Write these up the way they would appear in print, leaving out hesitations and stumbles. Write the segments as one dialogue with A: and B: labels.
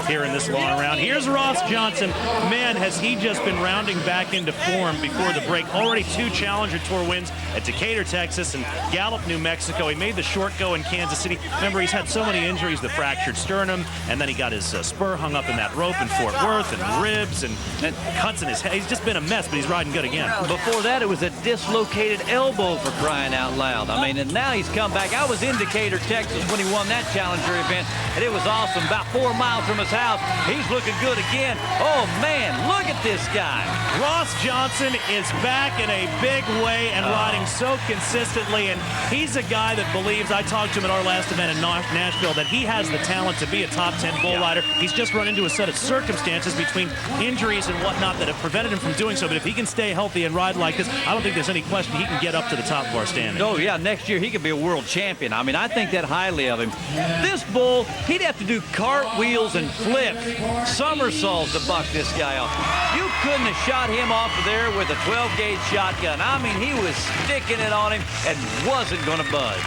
A: here in this long round. Here's Ross Johnson. Man, has he just been rounding back into form before the break. Already 2 Challenger Tour wins at Decatur, Texas, and Gallup, New Mexico. He made the short go in Kansas City. Remember, he's had so many injuries, the fractured sternum, and then he got his spur hung up in that rope in Fort Worth, and ribs, and cuts in his head. He's just been a mess, but he's riding good again.
B: Before that, it was a dislocated elbow, for crying out loud. I mean, and now he's come back. I was in Decatur, Texas when he won that Challenger event, and it was awesome. About 4 miles from his house, he's looking good again. Oh, man, look at this guy.
A: Ross Johnson is back in a big way and riding so consistently, and he's a guy that believes, I talked to him at our last event in Nashville, that he has the talent to be a top 10 bull rider. He's just run into a set of circumstances between injuries and whatnot that have prevented him from doing so, but if he can stay healthy and ride like this, I don't think there's any question he can get up to the top of our standing.
B: Oh, yeah, next year he could be a world champion. I mean, I think that highly of him. This bull, he'd have to do cartwheels and flips, somersaults to buck this guy off. You couldn't have shot him off of there with a 12-gauge shotgun. I mean, he was sticking it on him and wasn't going to budge.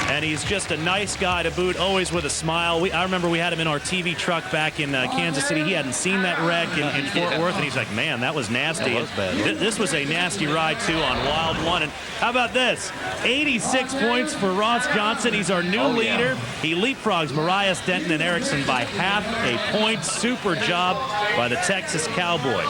A: And he's just a nice guy to boot, always with a smile. I remember we had him in our TV truck back in Kansas City. He hadn't seen that wreck in Fort Worth, and he's like, man, that was nasty.
B: That was bad.
A: This was a nasty ride, too, on Wild One. And how about this? 86 points for Ross Johnson. He's our new leader. He leapfrogs Mariah Stenton and Erickson by half a point. Super job by the Texas Cowboy.